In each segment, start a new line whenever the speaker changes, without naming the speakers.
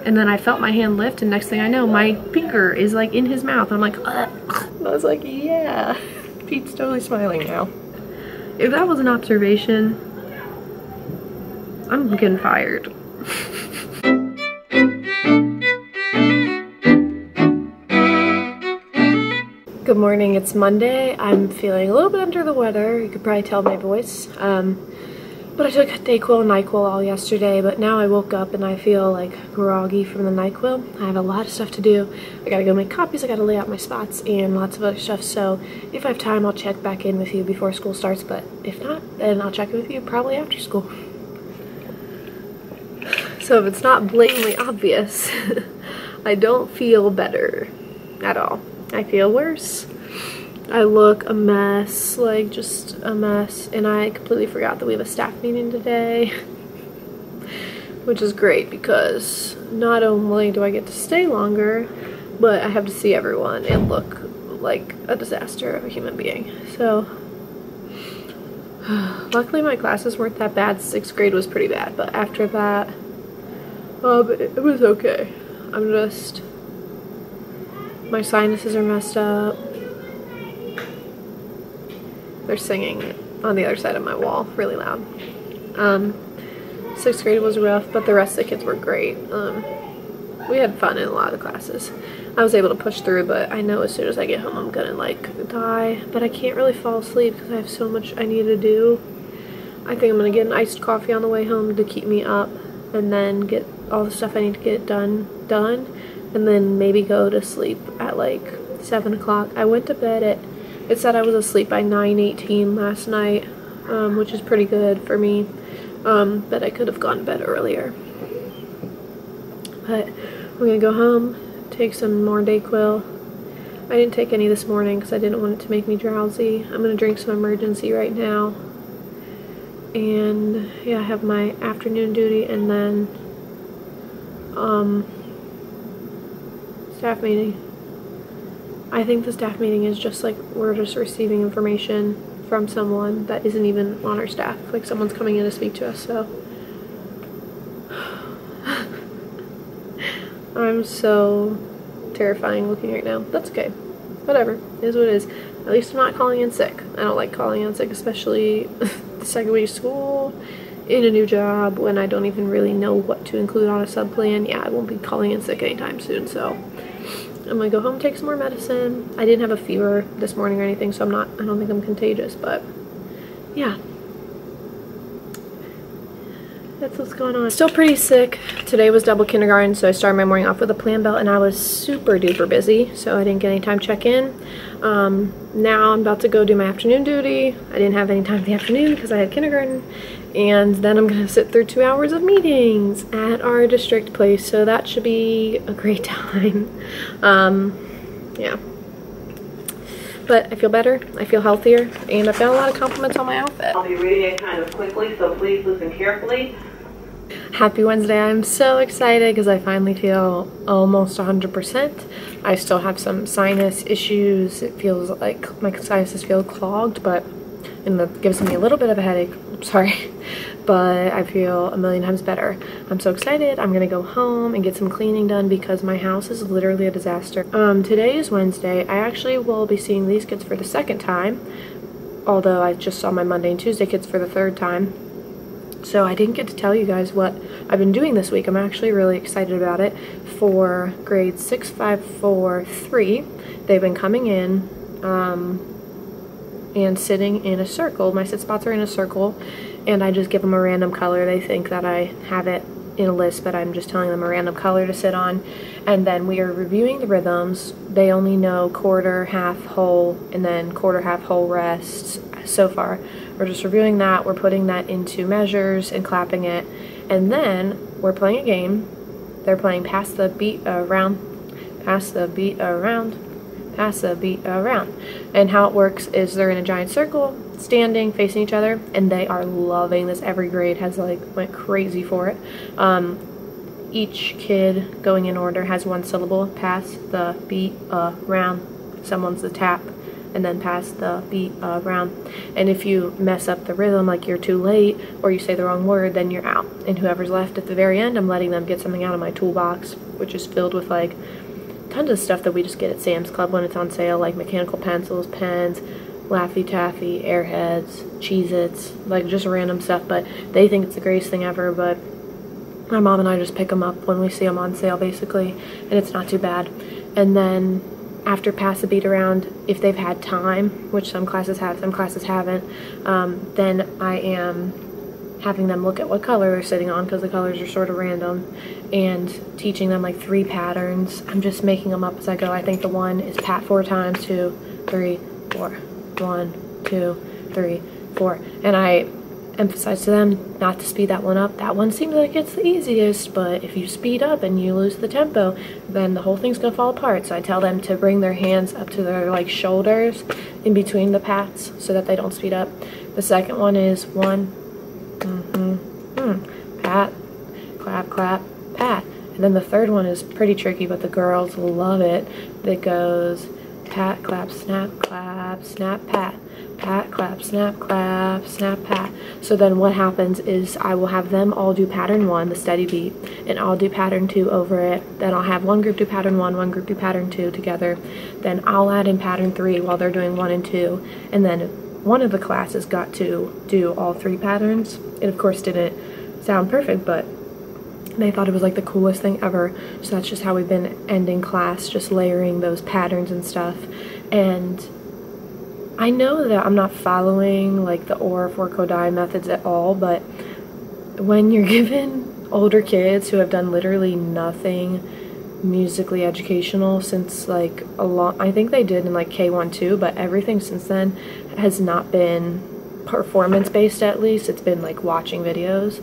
And then I felt my hand lift, and next thing I know, my finger is like in his mouth. I'm like, ugh. I was like, yeah. Pete's totally smiling now. If that was an observation, I'm getting fired. Good morning, it's Monday. I'm feeling a little bit under the weather. You could probably tell my voice. But I took Dayquil and NyQuil all yesterday, but now I woke up and I feel like groggy from the NyQuil. I have a lot of stuff to do. I gotta go make copies, I gotta lay out my spots, and lots of other stuff. So if I have time, I'll check back in with you before school starts, but if not, then I'll check in with you probably after school. So if it's not blatantly obvious, I don't feel better at all. I feel worse. I look a mess, like just a mess, and I completely forgot that we have a staff meeting today, which is great because not only do I get to stay longer, but I have to see everyone and look like a disaster of a human being. So luckily my classes weren't that bad. 6th grade was pretty bad, but after that, it was okay. My sinuses are messed up. They're singing on the other side of my wall really loud. 6th grade was rough, but the rest of the kids were great. We had fun in a lot of the classes. I was able to push through, but I know as soon as I get home I'm gonna like die. But I can't really fall asleep because I have so much I need to do. I think I'm gonna get an iced coffee on the way home to keep me up, and then get all the stuff I need to get done, and then maybe go to sleep at like 7 o'clock. I went to bed at, it said I was asleep by 9:18 last night, which is pretty good for me, but I could have gone to bed earlier. But I'm gonna go home, take some more Dayquil. I didn't take any this morning because I didn't want it to make me drowsy. I'm gonna drink some Emergency right now. And yeah, I have my afternoon duty, and then staff meeting. I think the staff meeting is just like we're just receiving information from someone that isn't even on our staff. Like someone's coming in to speak to us, so I'm so terrifying looking right now. That's okay. Whatever. It is what it is. At least I'm not calling in sick. I don't like calling in sick, especially the second week of school, in a new job, when I don't even really know what to include on a sub plan. Yeah, I won't be calling in sick anytime soon, so I'm gonna go home and take some more medicine. I didn't have a fever this morning or anything, so I don't think I'm contagious, but yeah. That's what's going on. Still pretty sick. Today was double kindergarten, so I started my morning off with a plan belt, and I was super duper busy, so I didn't get any time to check in. Now I'm about to go do my afternoon duty. I didn't have any time in the afternoon because I had kindergarten, and then I'm gonna sit through 2 hours of meetings at our district place, so that should be a great time. Yeah. But I feel better, I feel healthier, and I've got a lot of compliments on my outfit.
I'll be reading it kind of quickly, so please listen carefully.
Happy Wednesday. I'm so excited because I finally feel almost 100%. I still have some sinus issues. It feels like my sinuses feel clogged, but and that gives me a little bit of a headache. Sorry. But I feel a million times better. I'm so excited. I'm gonna go home and get some cleaning done because my house is literally a disaster. Today is Wednesday. I actually will be seeing these kids for the 2nd time, although I just saw my Monday and Tuesday kids for the 3rd time. So I didn't get to tell you guys what I've been doing this week. I'm actually really excited about it. For grades 6, 5, 4, 3, they've been coming in and sitting in a circle. My sit spots are in a circle, and I just give them a random color. They think that I have it in a list, but I'm just telling them a random color to sit on. And then we are reviewing the rhythms. They only know quarter, half, whole, and then quarter, half, whole, rest so far. We're just reviewing that. We're putting that into measures and clapping it. And then we're playing a game. They're playing pass the beat around, pass the beat around, pass the beat around. And how it works is they're in a giant circle, standing, facing each other, and they are loving this. Every grade has like went crazy for it. Each kid going in order has one syllable. Pass the beat around. Someone's the tap. and then pass the beat around. And if you mess up the rhythm, like you're too late or you say the wrong word, then you're out. And whoever's left at the very end, I'm letting them get something out of my toolbox, which is filled with like tons of stuff that we just get at Sam's Club when it's on sale, like mechanical pencils, pens, Laffy Taffy, Airheads, Cheez-Its, like just random stuff. But they think it's the greatest thing ever, but my mom and I just pick them up when we see them on sale, basically, and it's not too bad. And then after pass the beat around, if they've had time, which some classes have, some classes haven't, then I am having them look at what color they're sitting on, because the colors are sort of random, and teaching them like 3 patterns. I'm just making them up as I go. I think the one is pat 4 times, 2, 3, 4. 1, 2, 3, 4. And I emphasize to them not to speed that one up. That one seems like it's the easiest, but if you speed up and you lose the tempo, then the whole thing's gonna fall apart. So I tell them to bring their hands up to their like shoulders in between the pats so that they don't speed up. The second one is 1, pat, clap, clap, pat. And then the third one is pretty tricky, but the girls love it. That goes pat, clap, snap, pat. Pat, clap, snap, pat. So then what happens is I will have them all do pattern 1, the steady beat, and I'll do pattern 2 over it. Then I'll have one group do pattern 1, one group do pattern 2 together. Then I'll add in pattern 3 while they're doing 1 and 2. And then one of the classes got to do all 3 patterns. It of course didn't sound perfect, but they thought it was like the coolest thing ever. So that's just how we've been ending class, just layering those patterns and stuff. And I know that I'm not following like the OR 4 Kodai methods at all, but when you're given older kids who have done literally nothing musically educational since like I think they did in like K1 too, but everything since then has not been performance based. At least it's been like watching videos.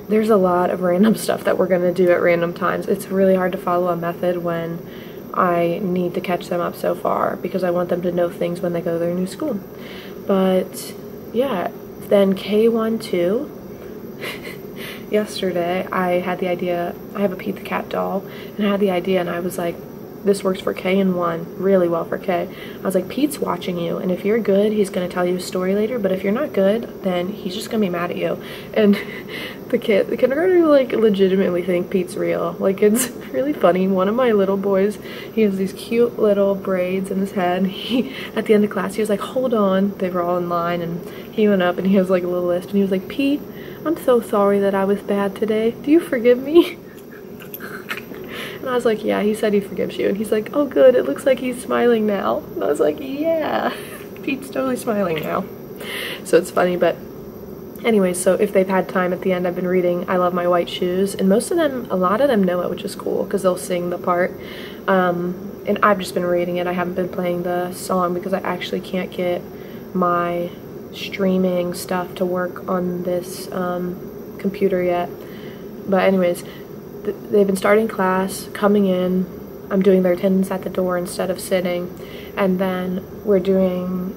There's a lot of random stuff that we're gonna do at random times. It's really hard to follow a method when I need to catch them up so far, because I want them to know things when they go to their new school. But yeah, then K1 2, yesterday I had the idea. I have a Pete the Cat doll, and I had the idea, and I was like, this works for K and 1 really well for K. I was like, Pete's watching you, and if you're good, he's gonna tell you a story later, but if you're not good, then he's just gonna be mad at you. And the kindergartners like legitimately think Pete's real. Like, it's really funny. One of my little boys, he has these cute little braids in his head, and at the end of class he was like, hold on. They were all in line, and he went up and he has like a little list, and he was like, Pete, I'm so sorry that I was bad today. Do you forgive me? And I was like, yeah, he said he forgives you. And he's like, oh good, it looks like he's smiling now. And I was like, yeah, Pete's totally smiling now. So it's funny, but anyways, so if they've had time at the end, I've been reading I Love My White Shoes, and most of them, a lot of them know it, which is cool, because they'll sing the part. And I've just been reading it. I haven't been playing the song because I actually can't get my streaming stuff to work on this computer yet. But anyways, they've been starting class, coming in, I'm doing their attendance at the door instead of sitting, and then we're doing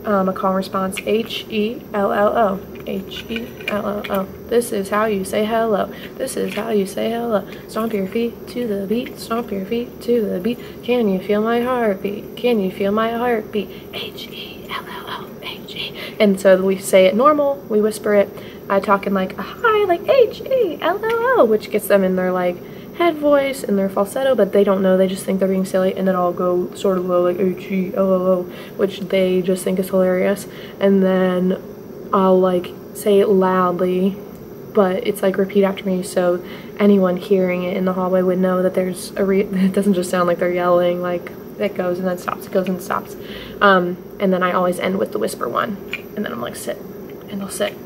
a call and response, H-E-L-L-O, H-E-L-L-O. This is how you say hello. This is how you say hello. Stomp your feet to the beat, stomp your feet to the beat. Can you feel my heartbeat? Can you feel my heartbeat? H-E-L-L-O, H-E. And so we say it normal, we whisper it. I talk in like a high, like H-E-L-L-O, which gets them in their like head voice and their falsetto, but they don't know, they just think they're being silly, and then I'll go sort of low, like H-E-L-L-O, which they just think is hilarious, and then I'll like say it loudly, but it's like repeat after me, so anyone hearing it in the hallway would know that there's it doesn't just sound like they're yelling, like it goes and then stops, it goes and stops. And then I always end with the whisper one, and then I'm like, sit, and they'll sit.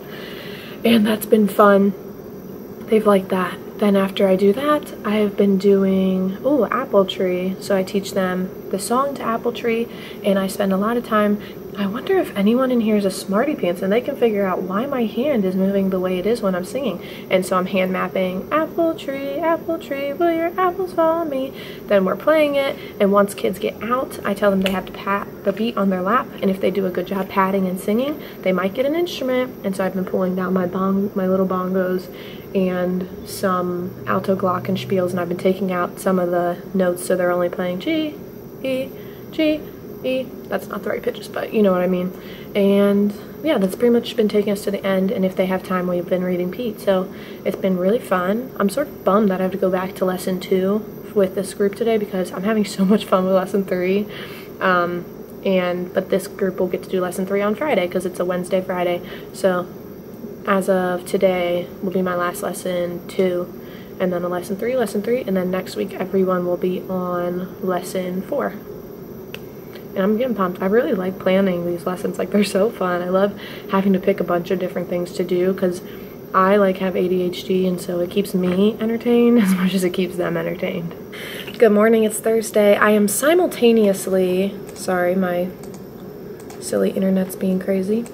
And that's been fun. They've liked that. Then after I do that, I have been doing, Apple Tree. So I teach them the song to Apple Tree, and I spend a lot of time. I wonder if anyone in here is a smarty pants and they can figure out why my hand is moving the way it is when I'm singing. And so I'm hand mapping, apple tree, will your apples fall on me? Then we're playing it, and once kids get out, I tell them they have to pat the beat on their lap, and if they do a good job patting and singing, they might get an instrument. And so I've been pulling down my little bongos and some alto glockenspiels, and I've been taking out some of the notes so they're only playing G, E, G, E. That's not the right pitches, but you know what I mean. And yeah, that's pretty much been taking us to the end, and if they have time, we've been reading Pete. So it's been really fun. I'm sort of bummed that I have to go back to lesson 2 with this group today because I'm having so much fun with lesson 3. But this group will get to do lesson 3 on Friday because it's a Wednesday, Friday. So as of today will be my last lesson 2, and then a lesson 3, and then next week everyone will be on lesson 4. And I'm getting pumped. I really like planning these lessons. Like, they're so fun. I love having to pick a bunch of different things to do because I like have ADHD, and so it keeps me entertained as much as it keeps them entertained. Good morning, it's Thursday. I am simultaneously, sorry, my silly internet's being crazy.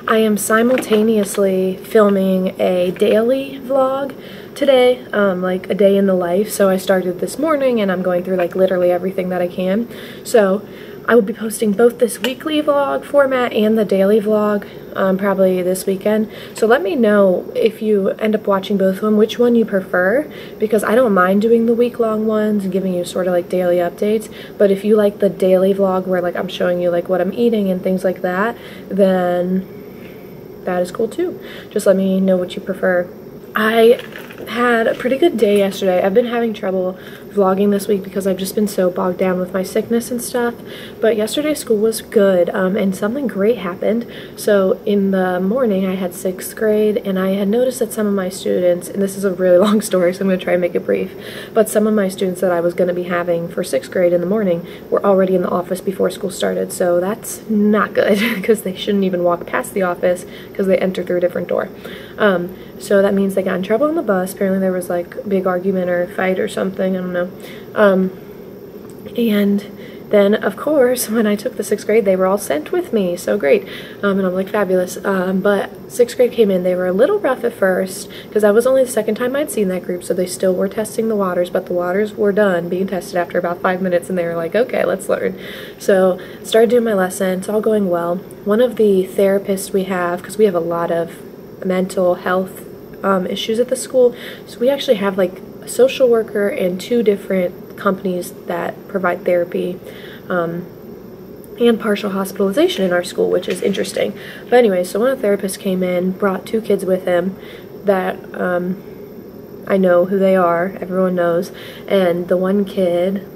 I am simultaneously filming a daily vlog today, like a day in the life. So I started this morning and I'm going through like literally everything that I can. So I will be posting both this weekly vlog format and the daily vlog probably this weekend. So let me know if you end up watching both of them, which one you prefer, because I don't mind doing the week-long ones and giving you sort of like daily updates. But if you like the daily vlog where like I'm showing you like what I'm eating and things like that, then that is cool too. Just let me know what you prefer. I had a pretty good day yesterday. I've been having trouble vlogging this week because I've just been so bogged down with my sickness and stuff, but yesterday school was good, and something great happened. So in the morning I had 6th grade, and I had noticed that some of my students, and this is a really long story so I'm going to try and make it brief, but some of my students that I was going to be having for 6th grade in the morning were already in the office before school started, so that's not good because they shouldn't even walk past the office because they enter through a different door. So that means they got in trouble on the bus. Apparently there was like a big argument or fight or something, I don't know. And then of course when I took the 6th grade they were all sent with me, so great. And I'm like, fabulous. But 6th grade came in, they were a little rough at first because that was only the second time I'd seen that group, so they still were testing the waters, but the waters were done being tested after about 5 minutes, and they were like, okay, let's learn. So started doing my lesson, it's all going well. One of the therapists we have, because we have a lot of mental health issues at the school, so we actually have like a social worker and 2 different companies that provide therapy and partial hospitalization in our school, which is interesting. But anyway, so one of the therapists came in, brought 2 kids with him that I know who they are, everyone knows, and the one kid,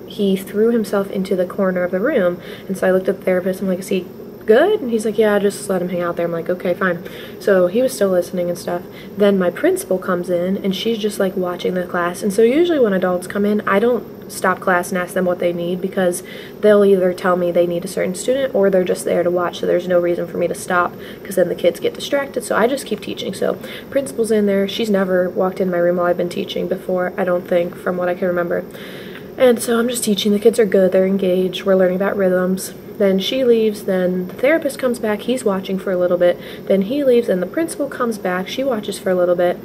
he threw himself into the corner of the room, and so I looked at the therapist and I'm like, is he good? And he's like, yeah, just let him hang out there. I'm like, okay, fine. So he was still listening and stuff. Then my principal comes in and she's just like watching the class. And so usually when adults come in, I don't stop class and ask them what they need because they'll either tell me they need a certain student or they're just there to watch, so there's no reason for me to stop because then the kids get distracted. So I just keep teaching. So principal's in there. She's never walked in my room while I've been teaching before, I don't think, from what I can remember. And so I'm just teaching. The kids are good, they're engaged, we're learning about rhythms. Then she leaves, then the therapist comes back, he's watching for a little bit, then he leaves, and the principal comes back, she watches for a little bit.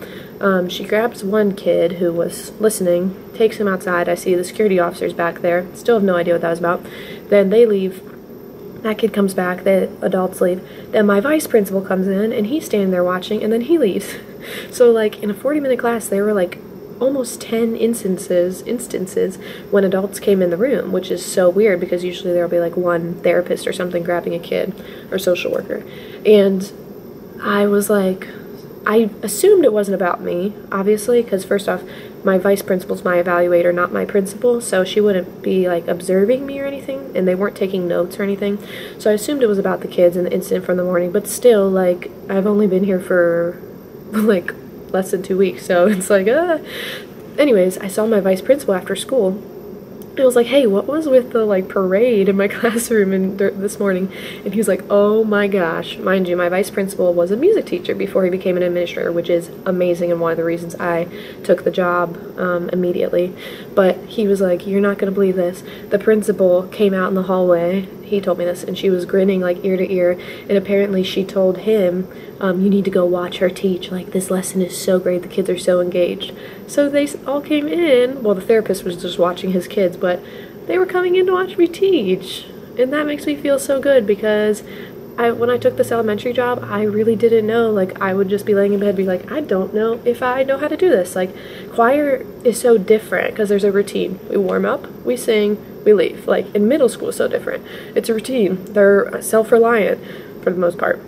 She grabs one kid who was listening, takes him outside. I see the security officers back there, still have no idea what that was about. Then they leave, that kid comes back, the adults leave. Then my vice principal comes in, and he's standing there watching, and then he leaves. So like in a 40-minute class, they were like almost 10 instances when adults came in the room, which is so weird because usually there'll be like one therapist or something grabbing a kid or social worker. And I was like, I assumed it wasn't about me, obviously, because first off, my vice principal's my evaluator, not my principal, so she wouldn't be like observing me or anything, and they weren't taking notes or anything. So I assumed it was about the kids and the incident from the morning, but still, like, I've only been here for like less than 2 weeks, so it's like, Anyways, I saw my vice principal after school. I was like, hey, what was with the like parade in my classroom this morning? And he was like, oh my gosh. Mind you, my vice principal was a music teacher before he became an administrator, which is amazing and one of the reasons I took the job immediately. But he was like, you're not going to believe this. The principal came out in the hallway, he told me this, and she was grinning like ear to ear, and apparently she told him, you need to go watch her teach. Like, this lesson is so great, the kids are so engaged. So they all came in. Well, the therapist was just watching his kids, but they were coming in to watch me teach. And that makes me feel so good because when I took this elementary job, I really didn't know. Like, I would just be laying in bed, be like, I don't know if I know how to do this. Like, choir is so different because there's a routine. We warm up, we sing, we leave. Like in middle school, it's so different. It's a routine. They're self-reliant for the most part.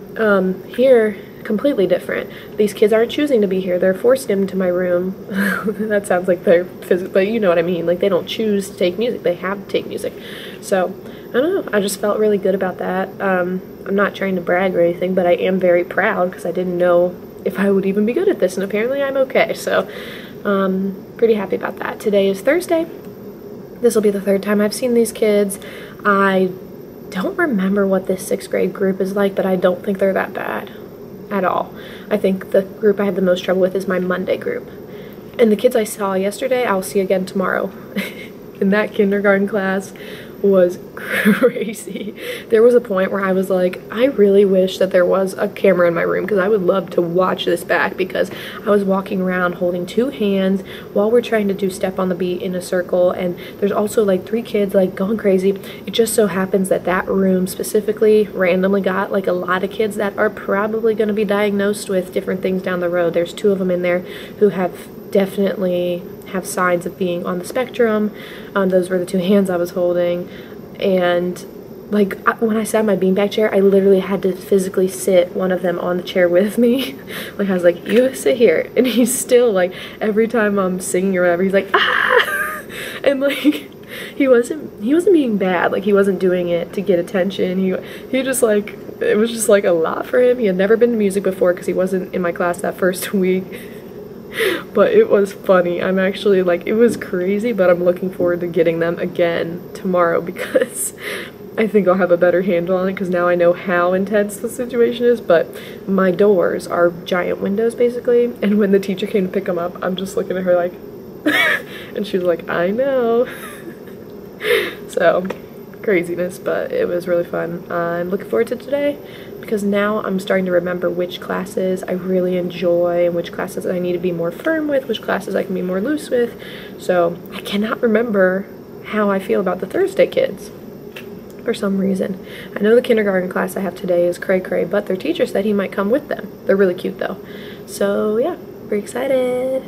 Here, completely different. These kids aren't choosing to be here. They're forced into my room. That sounds like they're physical, but you know what I mean. Like they don't choose to take music. They have to take music. So I don't know. I just felt really good about that. I'm not trying to brag or anything, but I am very proud because I didn't know if I would even be good at this, and apparently I'm okay. So pretty happy about that. Today is Thursday. This will be the third time I've seen these kids. I don't remember what this 6th grade group is like, but I don't think they're that bad at all. I think the group I had the most trouble with is my Monday group. And the kids I saw yesterday, I'll see again tomorrow. In that kindergarten class was crazy. There was a point where I was like, I really wish that there was a camera in my room because I would love to watch this back, because I was walking around holding 2 hands while we're trying to do step on the beat in a circle, and there's also like 3 kids like going crazy. It just so happens that that room specifically randomly got like a lot of kids that are probably going to be diagnosed with different things down the road. There's 2 of them in there who definitely have signs of being on the spectrum. Those were the 2 hands I was holding, and like when I sat in my beanbag chair, I literally had to physically sit one of them on the chair with me. Like I was like, you sit here, and he's still like, every time I'm singing or whatever, he's like, ah, and like he wasn't being bad. Like he wasn't doing it to get attention. He just like, it was just like a lot for him. He had never been to music before because he wasn't in my class that first week. But it was funny. I'm actually like, it was crazy, but I'm looking forward to getting them again tomorrow because I think I'll have a better handle on it, because now I know how intense the situation is. But my doors are giant windows basically, and when the teacher came to pick them up, I'm just looking at her like and she was like, I know. So craziness, but it was really fun. I'm looking forward to today because now I'm starting to remember which classes I really enjoy and which classes I need to be more firm with, which classes I can be more loose with. So I cannot remember how I feel about the Thursday kids for some reason. I know the kindergarten class I have today is cray cray, but their teacher said he might come with them. They're really cute though. So yeah, very excited.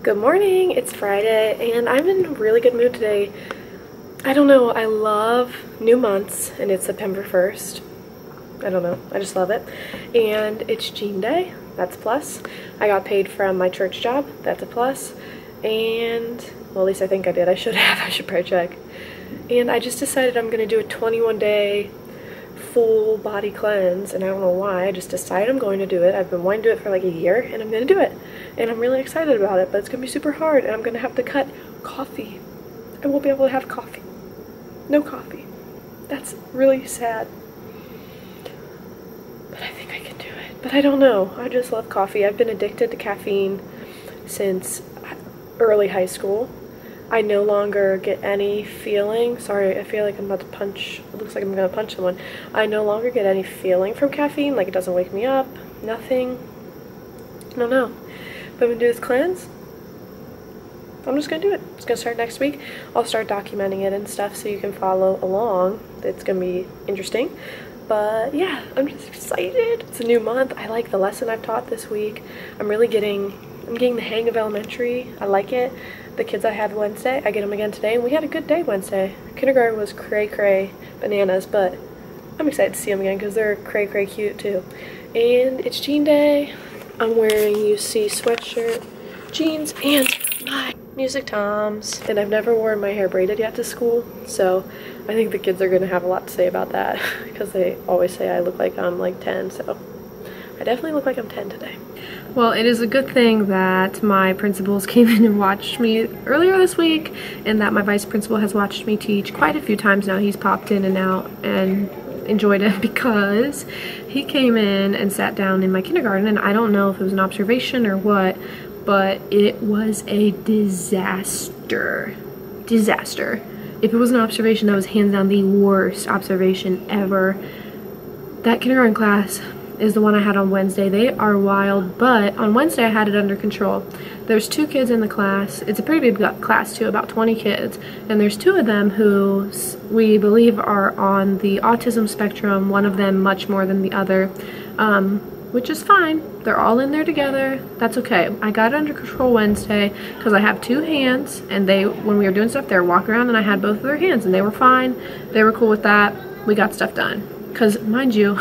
Good morning, it's Friday and I'm in a really good mood today. I don't know, I love new months, and it's September 1st. I don't know, I just love it. And it's Jean Day, that's a plus. I got paid from my church job, that's a plus. And, well, at least I think I did. I should probably check. And I just decided I'm gonna do a 21-day full body cleanse, and I don't know why, I just decided I'm going to do it. I've been wanting to do it for like a year, and I'm gonna do it. And I'm really excited about it, but it's gonna be super hard, and I'm gonna have to cut coffee. I won't be able to have coffee. No coffee. That's really sad. But I think I can do it. But I don't know. I just love coffee. I've been addicted to caffeine since early high school. I no longer get any feeling. Sorry, I feel like I'm about to punch. It looks like I'm gonna punch someone. I no longer get any feeling from caffeine. Like it doesn't wake me up. Nothing. I don't know. But I'm gonna do this cleanse. I'm just gonna do it. It's gonna start next week. I'll start documenting it and stuff so you can follow along. It's gonna be interesting. But yeah, I'm just excited. It's a new month. I like the lesson I've taught this week. I'm getting the hang of elementary. I like it. The kids I had Wednesday, I get them again today, and we had a good day Wednesday. Kindergarten was cray cray bananas, but I'm excited to see them again because they're cray cray cute too. And it's Jean Day. I'm wearing UC sweatshirt, jeans, and my music toms. And I've never worn my hair braided yet to school, so I think the kids are gonna have a lot to say about that because they always say I look like I'm like 10, so I definitely look like I'm 10 today. Well, it is a good thing that my principals came in and watched me earlier this week, and that my vice principal has watched me teach quite a few times now. He's popped in and out and enjoyed it because he came in and sat down in my kindergarten, and I don't know if it was an observation or what, but it was a disaster. If it was an observation, that was hands down the worst observation ever. That kindergarten class is the one I had on Wednesday. They are wild, but on Wednesday I had it under control. There's 2 kids in the class. It's a pretty big class too, about 20 kids, and there's 2 of them who we believe are on the autism spectrum, one of them much more than the other. which is fine. They're all in there together. That's okay. I got it under control Wednesday because I have 2 hands, and when we were doing stuff, they were walking around and I had both of their hands and they were fine. They were cool with that. We got stuff done. Because mind you,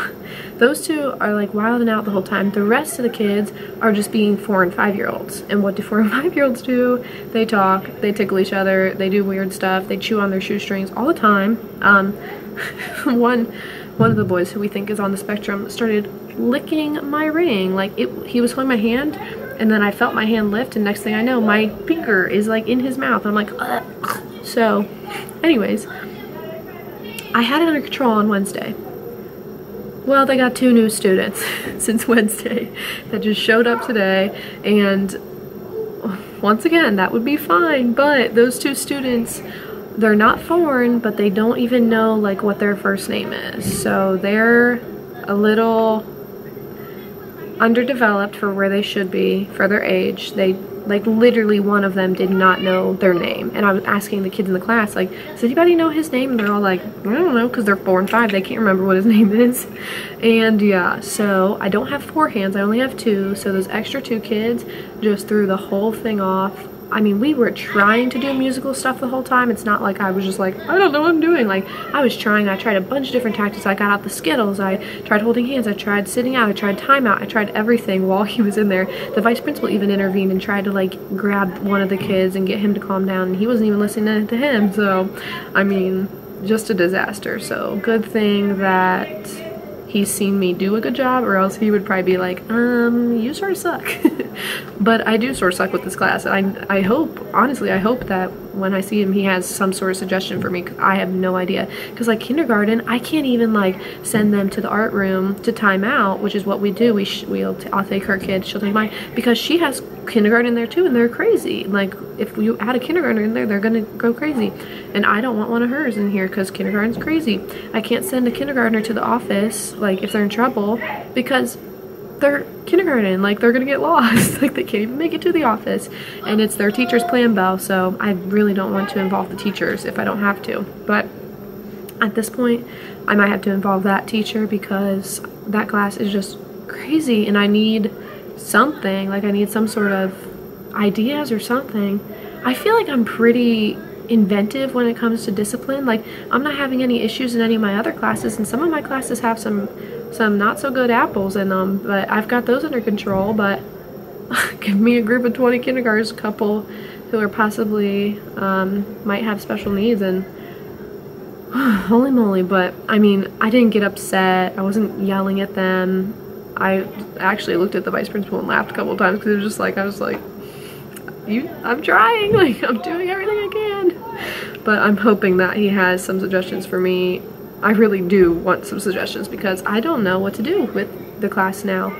those 2 are like wilding out the whole time. The rest of the kids are just being 4 and 5-year-olds. And what do 4 and 5-year-olds do? They talk, they tickle each other, they do weird stuff, they chew on their shoestrings all the time. One of the boys who we think is on the spectrum started licking my ring. Like he was holding my hand, and then I felt my hand lift, and next thing I know, my finger is like in his mouth. I'm like, ugh. So anyways, I had it under control on Wednesday. Well, they got 2 new students since Wednesday that just showed up today, and once again, that would be fine, but those 2 students, they're not foreign, but they don't even know like what their first name is. So they're a little underdeveloped for where they should be for their age. They like literally one of them did not know their name, and I was asking the kids in the class like, does anybody know his name? And they're all like, I don't know, because they're 4 and 5, they can't remember what his name is. And yeah, so I don't have 4 hands, I only have 2. So those extra 2 kids just threw the whole thing off. I mean, we were trying to do musical stuff the whole time. It's not like I was just like, I don't know what I'm doing. Like, I was trying. I tried a bunch of different tactics. I got out the Skittles. I tried holding hands. I tried sitting out. I tried timeout. I tried everything while he was in there. The vice principal even intervened and tried to, like, grab one of the kids and get him to calm down. And he wasn't even listening to him. So, I mean, just a disaster. So, good thing that he's seen me do a good job, or else he would probably be like, you sort of suck. But I do sort of suck with this class. I hope, honestly, I hope that when I see him, he has some sort of suggestion for me, because I have no idea. Because like kindergarten, I can't even like send them to the art room to time out, which is what we do. I'll take her kid, she'll take mine, because she has kindergarten there too, and they're crazy. Like if you add a kindergartner in there, they're gonna go crazy, and I don't want one of hers in here because kindergarten's crazy. I can't send a kindergartner to the office like if they're in trouble, because they're kindergarten, like they're gonna get lost. Like they can't even make it to the office, and it's their teacher's plan bell. So I really don't want to involve the teachers if I don't have to, but at this point I might have to involve that teacher because that class is just crazy, and I need something, like I need some sort of ideas or something. I feel like I'm pretty inventive when it comes to discipline. Like I'm not having any issues in any of my other classes, and some of my classes have some not so good apples in them, but I've got those under control. But give me a group of 20 kindergartners, a couple who are possibly might have special needs, and holy moly. But I mean, I didn't get upset, I wasn't yelling at them. I actually looked at the vice principal and laughed a couple of times because it was just like, I was like, I'm trying, like I'm doing everything I can. But I'm hoping that he has some suggestions for me. I really do want some suggestions because I don't know what to do with the class now.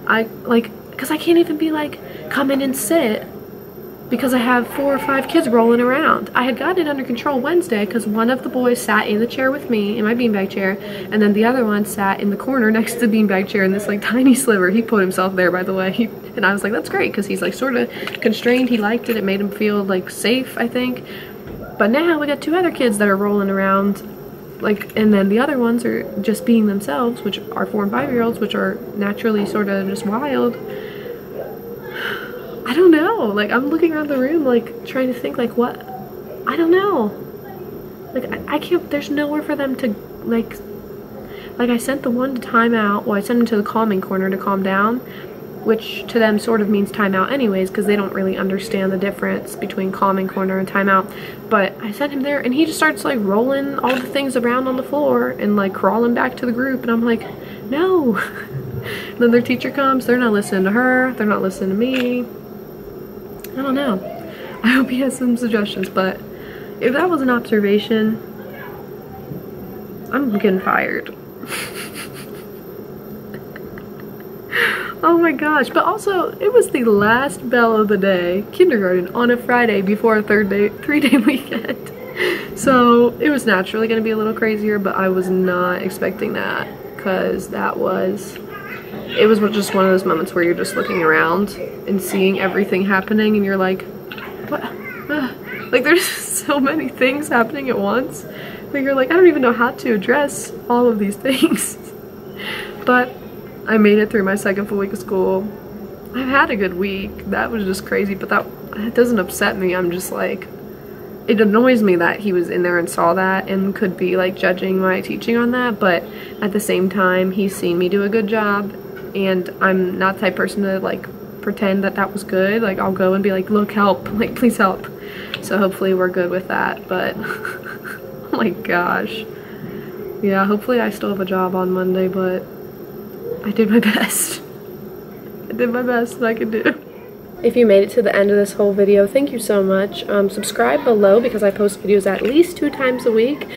Because I can't even be like, come in and sit, because I have 4 or 5 kids rolling around. I had gotten it under control Wednesday because one of the boys sat in the chair with me, in my beanbag chair, and then the other one sat in the corner next to the beanbag chair in this like tiny sliver. He put himself there, by the way. And I was like, that's great, because he's like sort of constrained. He liked it. It made him feel like safe, I think. But now we got 2 other kids that are rolling around, like, and then the other ones are just being themselves, which are 4 and 5-year-olds, which are naturally sort of just wild. I don't know, like I'm looking around the room like trying to think like what, I don't know, like I can't, there's nowhere for them to like I sent the one to time out. Well, I sent them to the calming corner to calm down, which to them sort of means timeout anyways, because they don't really understand the difference between calming corner and timeout. But I sent him there and he just starts like rolling all the things around on the floor and like crawling back to the group, and I'm like, no. Then their teacher comes, they're not listening to her, they're not listening to me. I don't know. I hope he has some suggestions, but if that was an observation, I'm getting fired. Oh my gosh. But also, it was the last bell of the day, kindergarten, on a Friday before a 3-day weekend. So it was naturally going to be a little crazier, but I was not expecting that, because it was just one of those moments where you're just looking around and seeing everything happening, and you're like, what? Like there's so many things happening at once that you're like, I don't even know how to address all of these things. But I made it through my second full week of school. I've had a good week. That was just crazy, but it doesn't upset me. I'm just like, it annoys me that he was in there and saw that and could be like judging my teaching on that, but at the same time, he's seen me do a good job, and I'm not the type of person to like pretend that that was good. Like, I'll go and be like, look, help, like, please help. So hopefully we're good with that, but oh my gosh. Yeah, hopefully I still have a job on Monday, but I did my best. I did my best that I could do. If you made it to the end of this whole video, thank you so much. Subscribe below because I post videos at least 2 times a week.